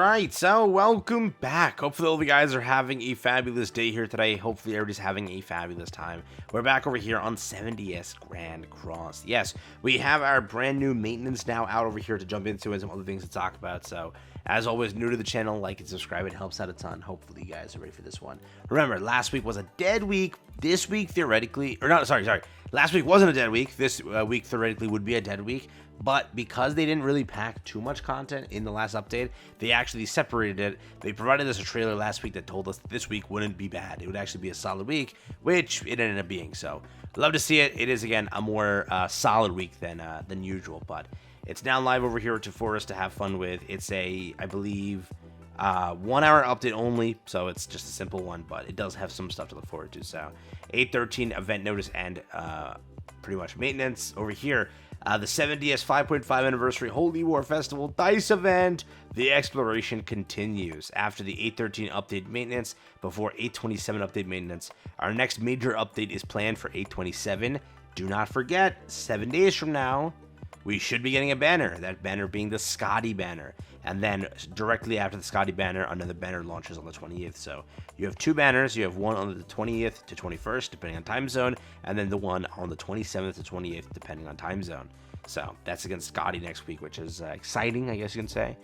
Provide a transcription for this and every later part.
Alright, so welcome back. Hopefully all the guys are having a fabulous day here today. Hopefully everybody's having a fabulous time. We're back over here on 70s Grand Cross. Yes, we have our brand new maintenance now out over here to jump into and some other things to talk about. So, as always, new to the channel, like and subscribe. It helps out a ton. Hopefully you guys are ready for this one. Remember, last week was a dead week. This week, theoretically, or not, sorry. Last week wasn't a dead week. This week, theoretically, would be a dead week. But because they didn't really pack too much content in the last update, they actually separated it. They provided us a trailer last week that told us this week wouldn't be bad. It would actually be a solid week, which it ended up being. So, love to see it. It is, again, a more solid week than usual. But it's now live over here for us to have fun with. It's a, I believe, 1 hour update only. So, it's just a simple one. But it does have some stuff to look forward to. So, 813 event notice and pretty much maintenance over here. The 70th 5.5 anniversary Holy War Festival DICE event. The exploration continues after the 813 update maintenance, before 827 update maintenance. Our next major update is planned for 827. Do not forget, 7 days from now, we should be getting a banner. That banner being the Scotty banner. And then directly after the Scotty banner, another banner launches on the 20th. So you have two banners. You have one on the 20th to 21st, depending on time zone, and then the one on the 27th to 28th, depending on time zone. So that's against Scotty next week, which is exciting, I guess you can say.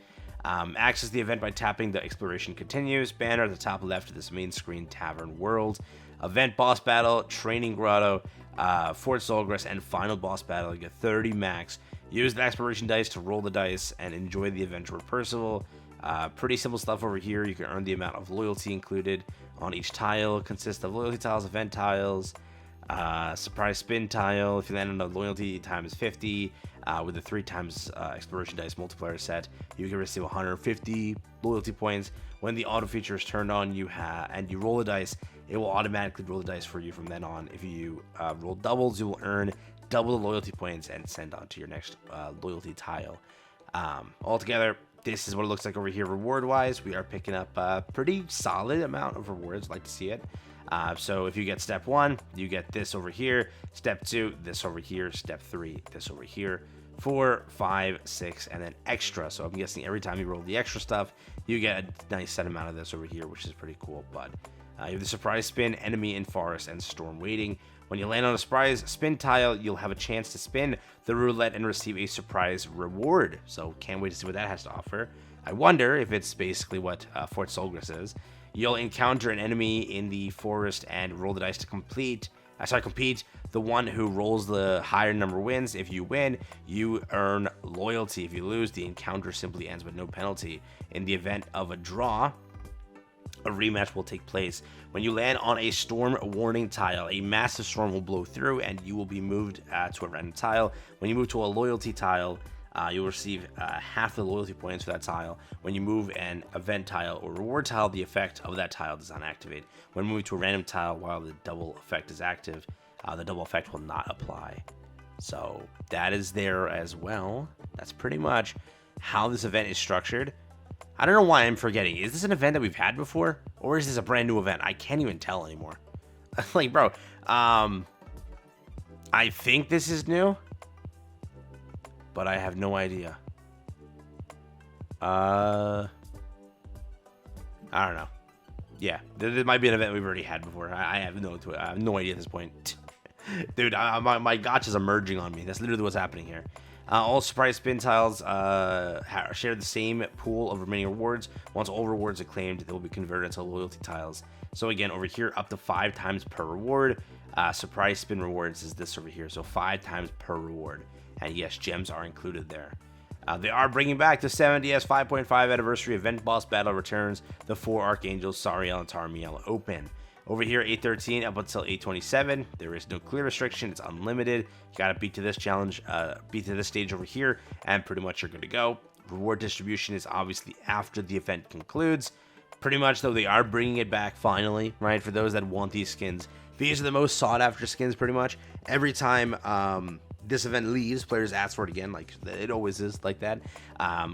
Access the event by tapping the Exploration Continues banner at the top left of this main screen Tavern World. Event boss battle, Training Grotto, Fort Solgras, and final boss battle. You get 30 max. Use the exploration dice to roll the dice and enjoy the adventure of Percival. Pretty simple stuff over here. You can earn the amount of loyalty included on each tile. Consists of loyalty tiles, event tiles, surprise spin tile. If you land on a loyalty times 50 with the 3 times exploration dice multiplier set, you can receive 150 loyalty points. When the auto feature is turned on, and you roll the dice, it will automatically roll the dice for you from then on. If you roll doubles, you will earn double the loyalty points and send on to your next loyalty tile. Altogether, this is what it looks like over here reward wise. We are picking up a pretty solid amount of rewards. Like to see it. So if you get step 1, you get this over here. Step 2, this over here. Step 3, this over here. 4, 5, 6, and then extra. So I'm guessing every time you roll the extra stuff, you get a nice set amount of this over here, which is pretty cool. But you have the surprise spin, enemy in forest, and storm waiting. When you land on a surprise spin tile, you'll have a chance to spin the roulette and receive a surprise reward. So can't wait to see what that has to offer. I wonder if it's basically what Fort Solgras is. You'll encounter an enemy in the forest and roll the dice to compete. The one who rolls the higher number wins. If you win, you earn loyalty. If you lose, the encounter simply ends with no penalty. In the event of a draw, a rematch will take place. When you land on a storm warning tile, a massive storm will blow through and you will be moved to a random tile. When you move to a loyalty tile, you'll receive half the loyalty points for that tile. When you move an event tile or reward tile, the effect of that tile does not activate. When moving to a random tile while the double effect is active, the double effect will not apply. So that is there as well. That's pretty much how this event is structured. I don't know why I'm forgetting. Is this an event that we've had before? Or is this a brand new event? I can't even tell anymore. Like, bro, I think this is new, but I have no idea. I don't know. Yeah, there might be an event we've already had before. I have no idea at this point. Dude, my gotchas are merging on me. That's literally what's happening here. All surprise spin tiles share the same pool of remaining rewards. Once all rewards are claimed, they will be converted into loyalty tiles. So again, over here, up to 5 times per reward. Surprise spin rewards is this over here, so 5 times per reward. And yes, gems are included there. They are bringing back the 70s 5.5 anniversary event boss battle returns. The 4 Archangels, Sariel and Tarmiel open. Over here, 813 up until 827. There is no clear restriction. It's unlimited. You got to beat to this challenge, beat to this stage over here, and pretty much you're good to go. Reward distribution is obviously after the event concludes. Pretty much, though, they are bringing it back finally, right? For those that want these skins. These are the most sought after skins, pretty much. Every time this event leaves, players ask for it again, like it always is like that.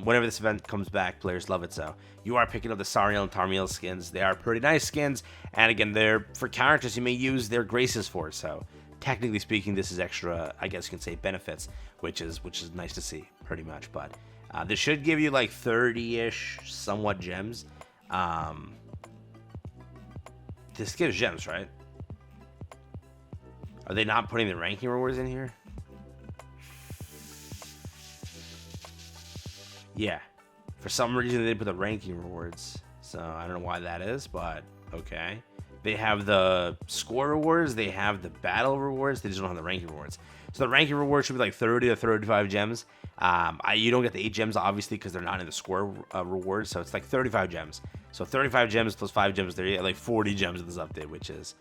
Whenever this event comes back, players love it. So you are picking up the Sariel and Tarmiel skins. They are pretty nice skins, and again, they're for characters you may use their graces for. So technically speaking, this is extra, I guess you can say, benefits, which is nice to see, pretty much. But This should give you like 30-ish somewhat gems. This gives gems, right? Are they not putting the ranking rewards in here? Yeah. For some reason, they put the ranking rewards. So, I don't know why that is, but okay. They have the score rewards. They have the battle rewards. They just don't have the ranking rewards. So, the ranking rewards should be like 30 to 35 gems. You don't get the 8 gems, obviously, because they're not in the score rewards. So, it's like 35 gems. So, 35 gems plus 5 gems. There, you get like 40 gems in this update, which is...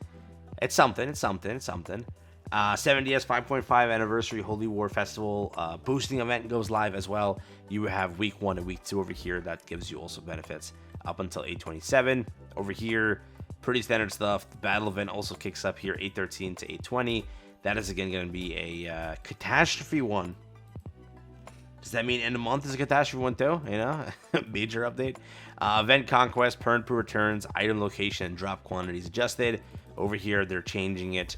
It's something. It's something. It's something. 70s 5.5 anniversary Holy War Festival boosting event goes live as well. You have week 1 and week 2 over here. That gives you also benefits up until 8/27. Over here, pretty standard stuff. The battle event also kicks up here 8/13 to 8/20. That is again going to be a catastrophe one. Does that mean end of month is a catastrophe one too? You know, major update. Event conquest, per and per returns, item location, and drop quantities adjusted. Over here, they're changing it.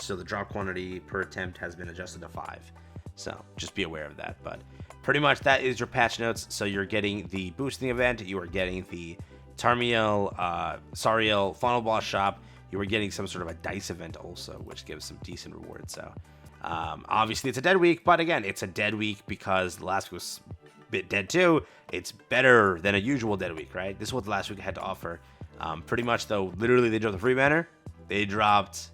So the drop quantity per attempt has been adjusted to 5. So just be aware of that. But pretty much that is your patch notes. So you're getting the boosting event. You are getting the Tarmiel, Sariel final boss shop. You are getting some sort of a dice event also, which gives some decent rewards. So obviously it's a dead week. But again, it's a dead week because the last week was a bit dead too. It's better than a usual dead week, right? This is what the last week had to offer. Pretty much though, literally they dropped the free banner. They dropped...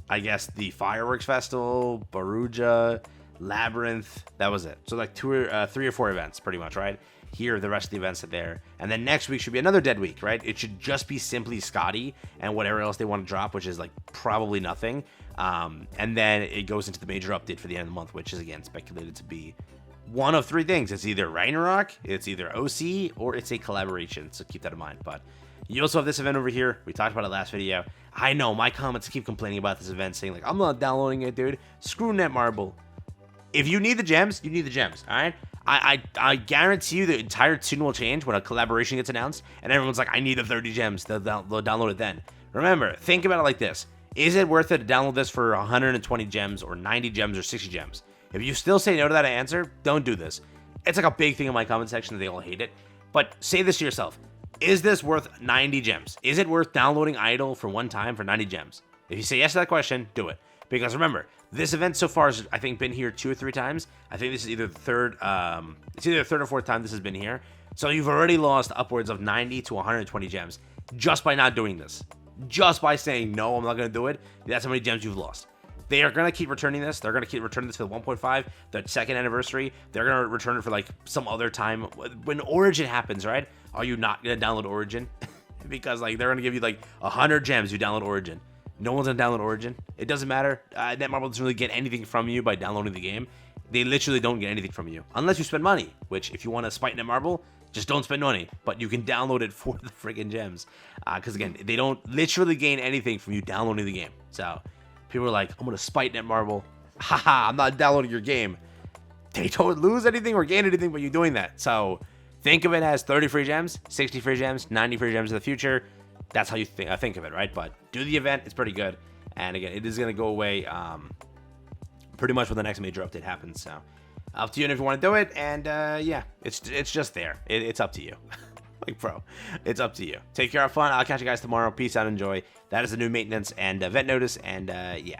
I guess the Fireworks Festival, Baruja, Labyrinth, that was it. So like 3 or 4 events pretty much, right? Here, the rest of the events are there. And then next week should be another dead week, right? It should just be simply Scotty and whatever else they want to drop, which is like probably nothing. And then it goes into the major update for the end of the month, which is again speculated to be one of 3 things. It's either Ragnarok, it's either OC, or it's a collaboration. So keep that in mind. But you also have this event over here. We talked about it last video. I know my comments keep complaining about this event, saying like, I'm not downloading it, dude. Screw Netmarble. If you need the gems, you need the gems, all right? I guarantee you the entire tune will change when a collaboration gets announced, and everyone's like, I need the 30 gems. They'll download it then. Remember, think about it like this. Is it worth it to download this for 120 gems or 90 gems or 60 gems? If you still say no to that answer, don't do this. It's like a big thing in my comment section that they all hate it. But say this to yourself. Is this worth 90 gems? Is it worth downloading Idle for one time for 90 gems? If you say yes to that question, do it. Because remember, this event so far has, I think, been here 2 or 3 times. I think this is either the third, it's either the 3rd or 4th time this has been here. So you've already lost upwards of 90 to 120 gems just by not doing this. Just by saying, no, I'm not going to do it. That's how many gems you've lost. They are going to keep returning this. They're going to keep returning this for the 1.5, the 2nd anniversary. They're going to return it for like some other time. When Origin happens, right? Are you not going to download Origin? Because like they're going to give you like 100 gems. You download Origin. No one's going to download Origin. It doesn't matter. Netmarble doesn't really get anything from you by downloading the game. They literally don't get anything from you. Unless you spend money. Which if you want to spite Netmarble, just don't spend money. But you can download it for the friggin' gems. Because again, they don't literally gain anything from you downloading the game. So... people are like, I'm going to spite Netmarble. Haha, I'm not downloading your game. They don't lose anything or gain anything by you doing that. So think of it as 30 free gems, 60 free gems, 90 free gems in the future. That's how you think of it, right? But do the event. It's pretty good. And again, it is going to go away pretty much when the next major update happens. So up to you if you want to do it. And yeah, it's just there. It's up to you. Like, bro, it's up to you. Take care, have fun. I'll catch you guys tomorrow. Peace out, enjoy. That is the new maintenance and event notice. And yeah.